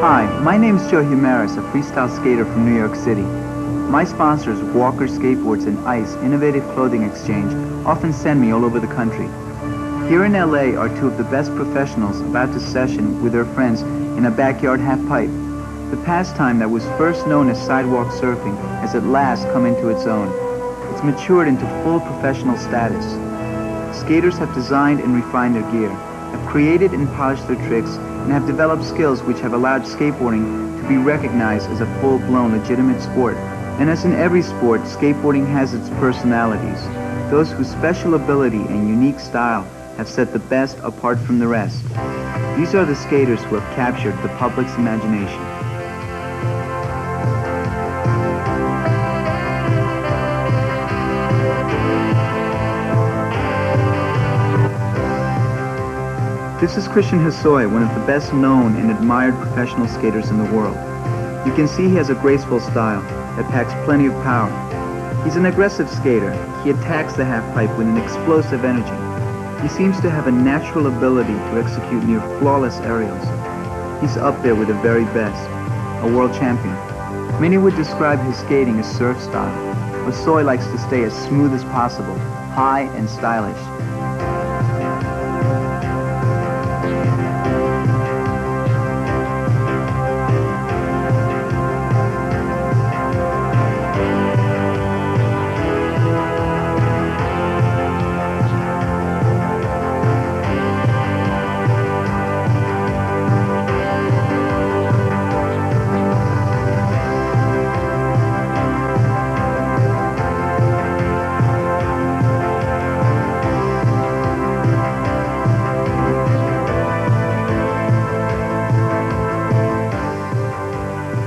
Hi, my name is Joe Humaris, a freestyle skater from New York City. My sponsors, Walker Skateboards and ICE Innovative Clothing Exchange, often send me all over the country. Here in LA are two of the best professionals about to session with their friends in a backyard half-pipe. The pastime that was first known as sidewalk surfing has at last come into its own. It's matured into full professional status. Skaters have designed and refined their gear, have created and polished their tricks, and have developed skills which have allowed skateboarding to be recognized as a full-blown legitimate sport. And as in every sport, skateboarding has its personalities, those whose special ability and unique style have set the best apart from the rest. These are the skaters who have captured the public's imagination. This is Christian Hosoi, one of the best known and admired professional skaters in the world. You can see he has a graceful style that packs plenty of power. He's an aggressive skater. He attacks the halfpipe with an explosive energy. He seems to have a natural ability to execute near flawless aerials. He's up there with the very best, a world champion. Many would describe his skating as surf style. Hosoi likes to stay as smooth as possible, high and stylish.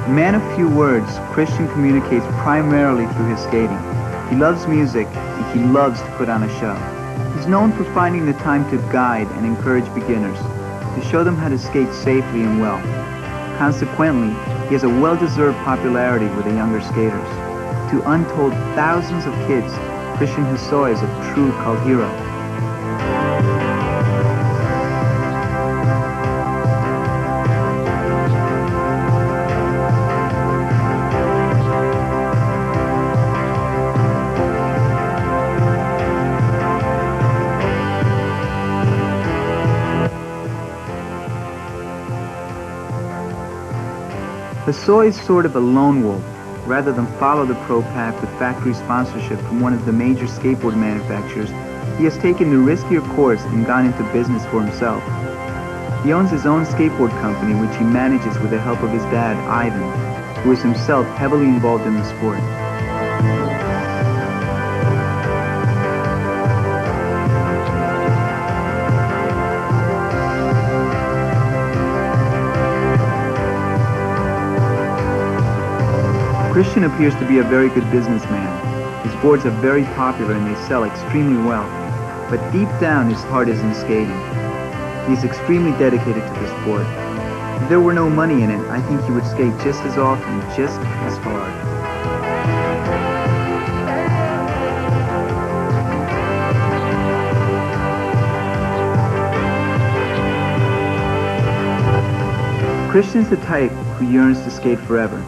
A man of few words, Christian communicates primarily through his skating. He loves music, and he loves to put on a show. He's known for finding the time to guide and encourage beginners, to show them how to skate safely and well. Consequently, he has a well-deserved popularity with the younger skaters. To untold thousands of kids, Christian Hosoi is a true cult hero. Hosoi is sort of a lone wolf. Rather than follow the pro path with factory sponsorship from one of the major skateboard manufacturers, he has taken the riskier course and gone into business for himself. He owns his own skateboard company, which he manages with the help of his dad, Ivan, who is himself heavily involved in the sport. Christian appears to be a very good businessman. His boards are very popular and they sell extremely well. But deep down, his heart is in skating. He is extremely dedicated to the sport. If there were no money in it, I think he would skate just as often, just as hard. Christian's the type who yearns to skate forever.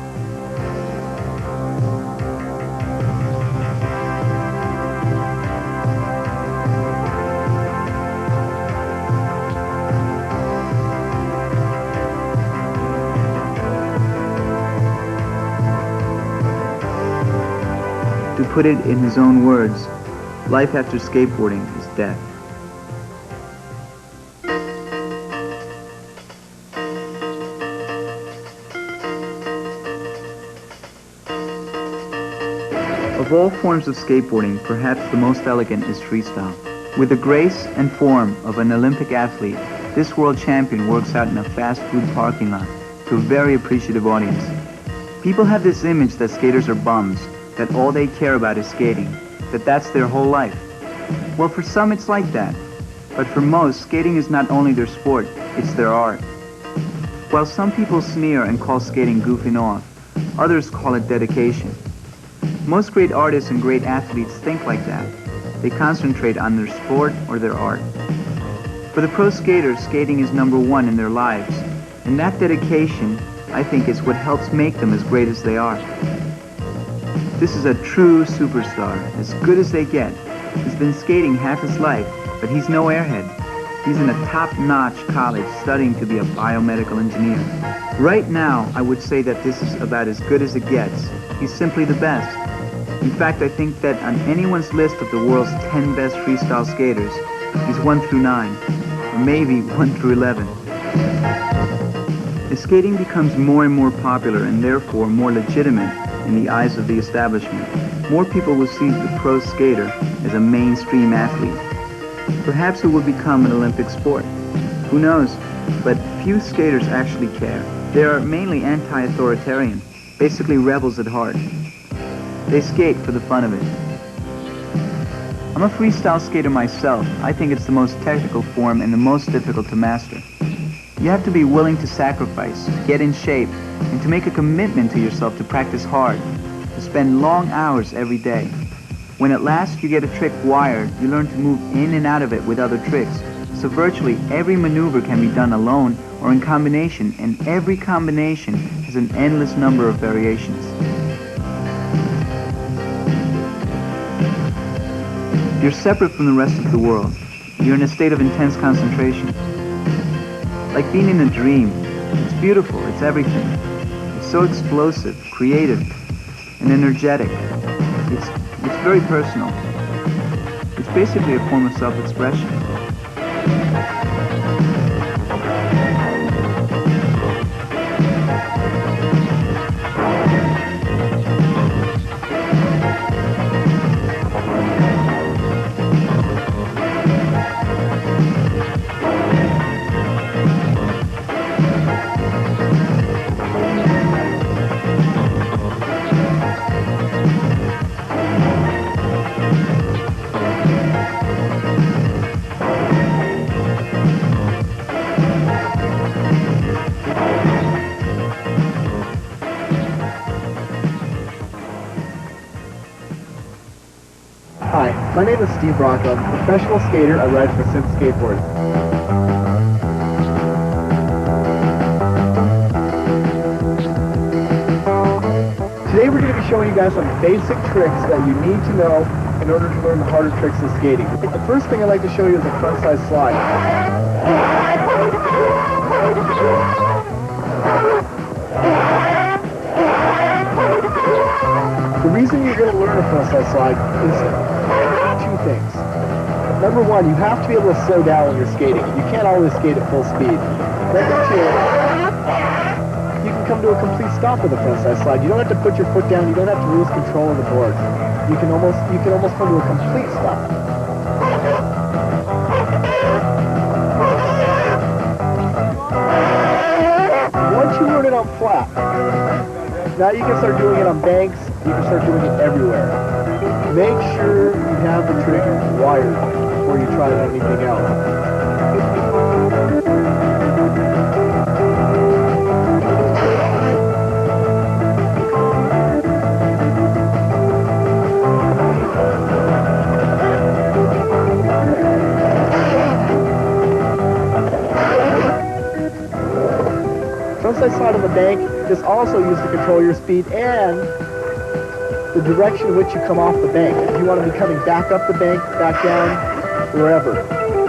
To put it in his own words, life after skateboarding is death. Of all forms of skateboarding, perhaps the most elegant is freestyle. With the grace and form of an Olympic athlete, this world champion works out in a fast food parking lot to a very appreciative audience. People have this image that skaters are bums, that all they care about is skating, that that's their whole life. Well, for some it's like that, but for most, skating is not only their sport, it's their art. While some people sneer and call skating goofing off, others call it dedication. Most great artists and great athletes think like that. They concentrate on their sport or their art. For the pro skaters, skating is number one in their lives, and that dedication I think, is what helps make them as great as they are. This is a true superstar, as good as they get. He's been skating half his life, but he's no airhead. He's in a top-notch college studying to be a biomedical engineer. Right now, I would say that this is about as good as it gets. He's simply the best. In fact, I think that on anyone's list of the world's 10 best freestyle skaters, he's 1 through 9, or maybe 1 through 11. As skating becomes more and more popular and therefore more legitimate in the eyes of the establishment, more people will see the pro skater as a mainstream athlete. Perhaps it will become an Olympic sport. Who knows? But few skaters actually care. They are mainly anti-authoritarian, basically rebels at heart. They skate for the fun of it. I'm a freestyle skater myself. I think it's the most technical form and the most difficult to master. You have to be willing to sacrifice, to get in shape, and to make a commitment to yourself to practice hard, to spend long hours every day. When at last you get a trick wired, you learn to move in and out of it with other tricks. So virtually every maneuver can be done alone or in combination, and every combination has an endless number of variations. You're separate from the rest of the world. You're in a state of intense concentration. Like being in a dream. It's beautiful, it's everything. It's so explosive, creative, and energetic. It's very personal. It's basically a form of self-expression. Hi, my name is Steve Bronco. I'm a professional skater. I ride for Skateboard. Today we're going to be showing you guys some basic tricks that you need to know in order to learn the harder tricks in skating. The first thing I'd like to show you is a frontside slide. The reason you're going to learn a frontside slide is two things. Number one, you have to be able to slow down when you're skating. You can't always skate at full speed. Number two, you can come to a complete stop with a frontside slide. You don't have to put your foot down. You don't have to lose control of the board. You can almost come to a complete stop. Once you learn it on flat, now you can start doing it on banks. You can start doing it everywhere. Make sure you have the trick wired before you try anything else. Frontside slide on the bank is also used to control your speed and the direction in which you come off the bank. If you want to be coming back up the bank, back down, wherever,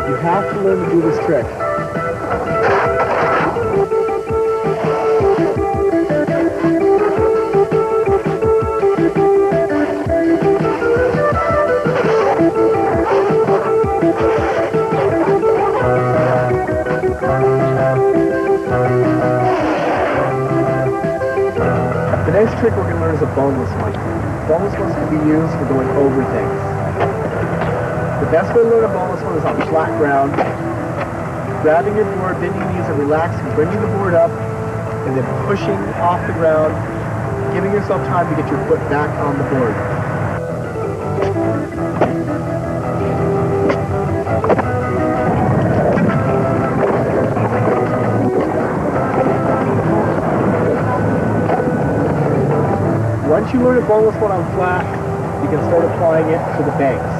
you have to learn to do this trick. The next trick we're going to learn is a boneless one. Boneless ones can be used for going over things. The best way to learn a boneless one is on flat ground. Grabbing your board, bending your knees and relaxing, bringing the board up, and then pushing off the ground, giving yourself time to get your foot back on the board. Once you learn a boneless one on flat, you can start applying it to the banks.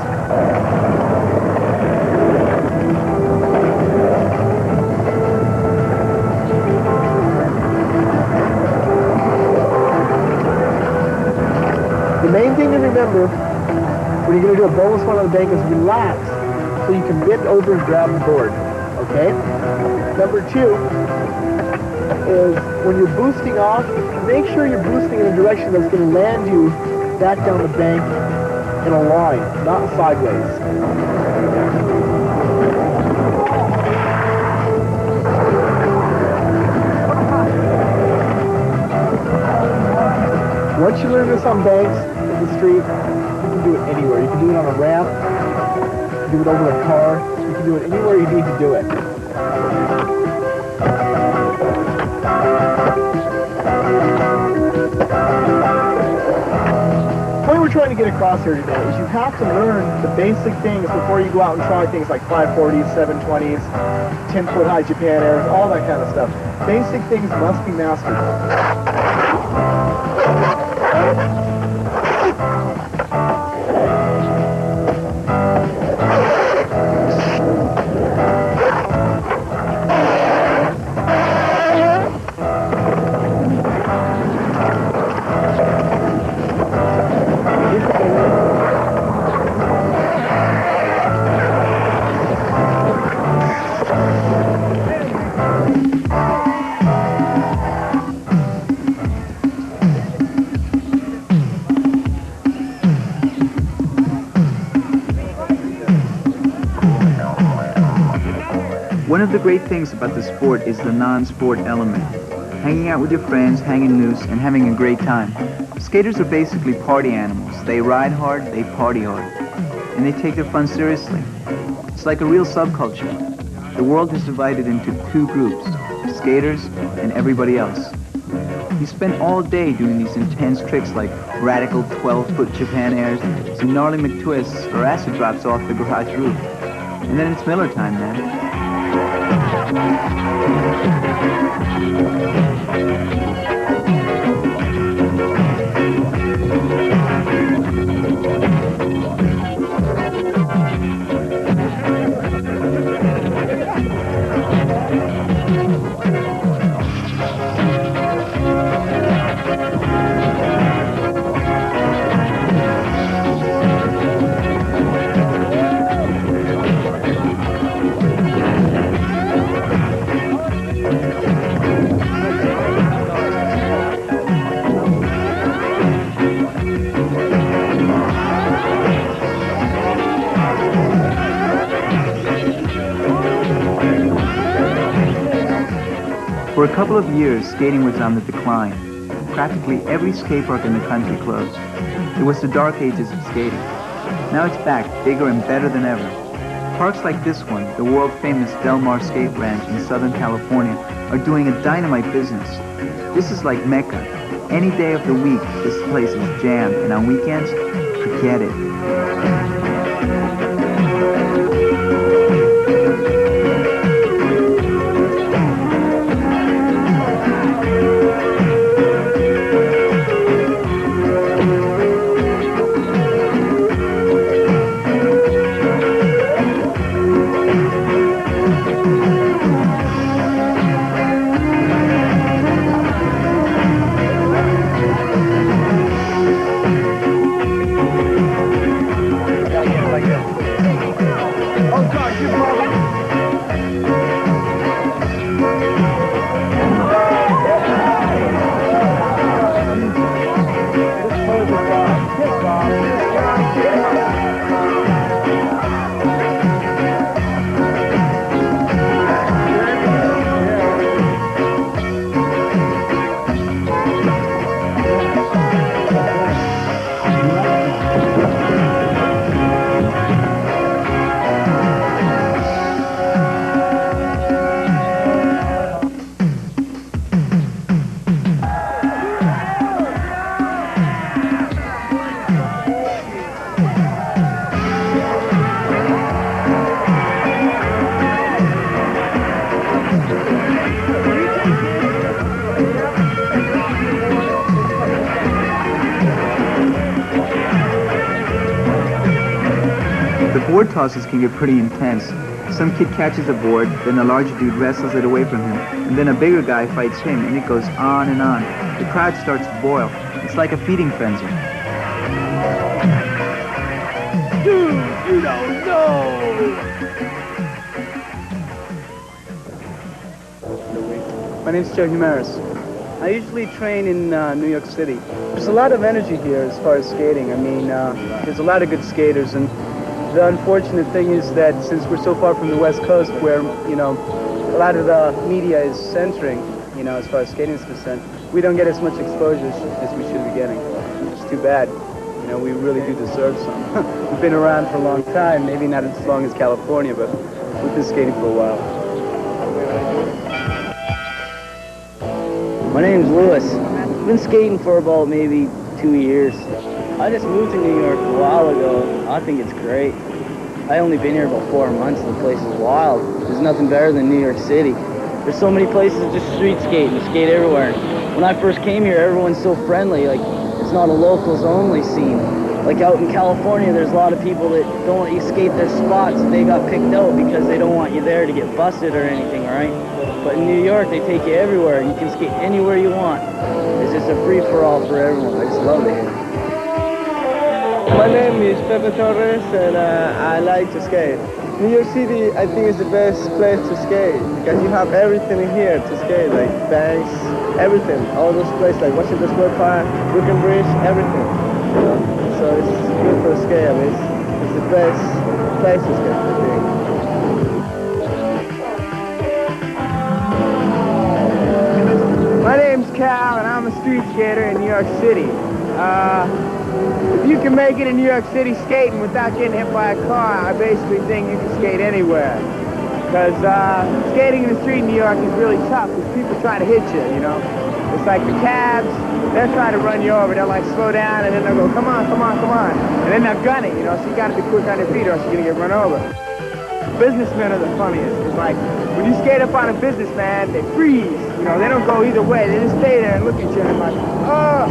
thing to remember when you're going to do a boneless one on the bank is relax so you can bend over and grab the board, okay? Number two is when you're boosting off, make sure you're boosting in a direction that's going to land you back down the bank in a line, not sideways. Once you learn this on banks in the street, you can do it anywhere. You can do it on a ramp, you can do it over a car, you can do it anywhere you need to do it. The point we're trying to get across here today is you have to learn the basic things before you go out and try things like 540s, 720s, 10-foot high Japan airs, all that kind of stuff. Basic things must be mastered. One of the great things about the sport is the non-sport element. Hanging out with your friends, hanging loose, and having a great time. Skaters are basically party animals. They ride hard, they party hard, and they take their fun seriously. It's like a real subculture. The world is divided into two groups, skaters and everybody else. You spend all day doing these intense tricks like radical 12-foot Japan airs, some gnarly McTwists, or acid drops off the garage roof. And then it's Miller time, man. For a couple of years, skating was on the decline. Practically every skate park in the country closed. It was the dark ages of skating. Now it's back, bigger and better than ever. Parks like this one, the world-famous Del Mar Skate Ranch in Southern California, are doing a dynamite business. This is like Mecca. Any day of the week, this place is jammed, and on weekends, forget it. Board tosses can get pretty intense. Some kid catches a board, then a larger dude wrestles it away from him, and then a bigger guy fights him, and it goes on and on. The crowd starts to boil. It's like a feeding frenzy. Dude, you don't know! My name's Joe Humaris. I usually train in New York City. There's a lot of energy here as far as skating. I mean, there's a lot of good skaters, and the unfortunate thing is that since we're so far from the West Coast, where, you know, a lot of the media is centering, you know, as far as skating is concerned, we don't get as much exposure as we should be getting. It's too bad. You know, we really do deserve some. We've been around for a long time, maybe not as long as California, but we've been skating for a while. My name's Lewis. I've been skating for about maybe 2 years. I just moved to New York a while ago. I think it's great. I only been here about 4 months and the place is wild. There's nothing better than New York City. There's so many places to just street skate and skate everywhere. When I first came here, everyone's so friendly. Like, it's not a locals only scene. Like out in California, there's a lot of people that don't let you skate their spots. They got picked out because they don't want you there to get busted or anything, right? But in New York, they take you everywhere. You can skate anywhere you want. It's just a free-for-all for everyone. I just love it here. My name is Pepe Torres, and I like to skate. New York City, I think, is the best place to skate because you have everything in here to skate, like banks, everything. All those places, like Washington Square Park, Brooklyn Bridge, everything. You know? So it's good for skate. I mean, it's the best place to skate, I think. My name's Cal, and I'm a street skater in New York City. If you can make it in New York City skating without getting hit by a car, I basically think you can skate anywhere. Because skating in the street in New York is really tough because people try to hit you, you know. It's like the cabs, they're trying to run you over. They'll like slow down and then they'll go, come on, come on, come on. And then they'll gun it, you know, so you gotta be quick on your feet or else you're gonna get run over. Businessmen are the funniest. It's like, when you skate up on a businessman, they freeze. You know, they don't go either way. They just stay there and look at you and like, oh.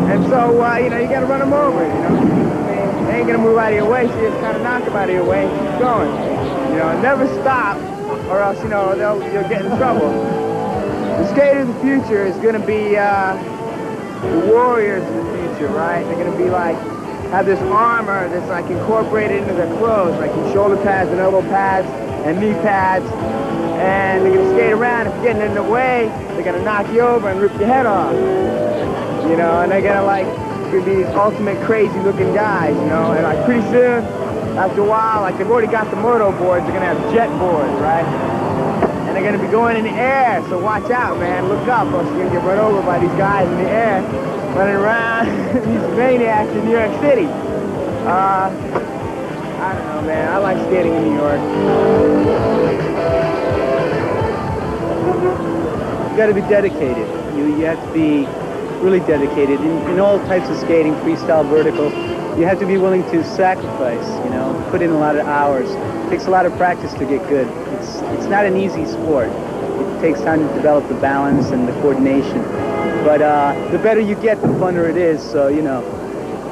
And so, you know, you gotta run them over, you know. I mean, they ain't gonna move out of your way, so you just kind of knock them out of your way and keep going. You know, never stop or else, you know, you'll get in trouble. The skater of the future is gonna be the warriors of the future, right? They're gonna be like, have this armor that's like incorporated into their clothes, like shoulder pads and elbow pads and knee pads. And they're gonna skate around. If you're getting in the way, they're gonna knock you over and rip your head off. You know, and they're gonna like be these ultimate crazy looking guys, you know, and like pretty soon, after a while, like they've already got the moto boards, they're gonna have jet boards, right? And they're gonna be going in the air, so watch out, man, look up, or you're gonna get run over by these guys in the air, running around, these maniacs in New York City. I don't know, man, I like skating in New York. You gotta be dedicated. You have to be really dedicated in all types of skating, freestyle, vertical. You have to be willing to sacrifice, you know, put in a lot of hours. It takes a lot of practice to get good. It's not an easy sport. It takes time to develop the balance and the coordination. But the better you get, the funner it is. So, you know,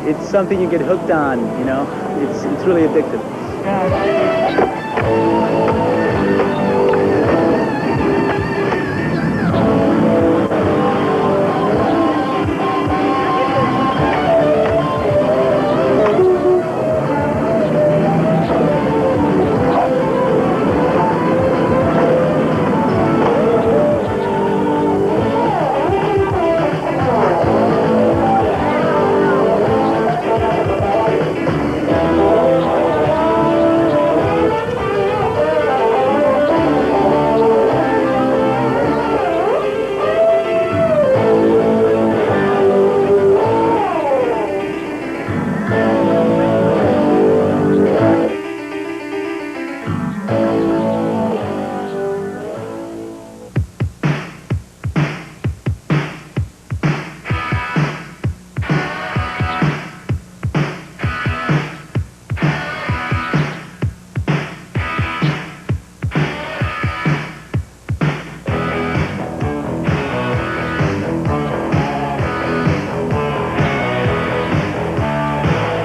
it's something you get hooked on, you know. It's really addictive.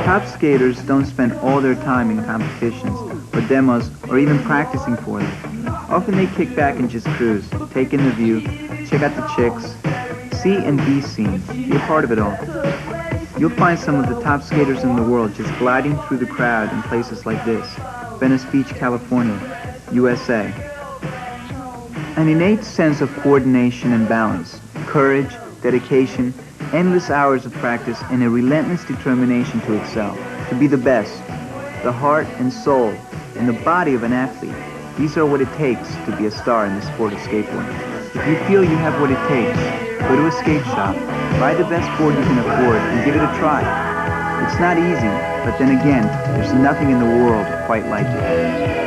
Top skaters don't spend all their time in competitions, or demos, or even practicing for them. Often they kick back and just cruise, take in the view, check out the chicks, see and be seen, be a part of it all. You'll find some of the top skaters in the world just gliding through the crowd in places like this, Venice Beach, California, USA. An innate sense of coordination and balance, courage, dedication, endless hours of practice, and a relentless determination to excel, to be the best. The heart and soul and the body of an athlete. These are what it takes to be a star in the sport of skateboarding. If you feel you have what it takes, go to a skate shop, buy the best board you can afford, and give it a try. It's not easy, but then again, there's nothing in the world quite like it.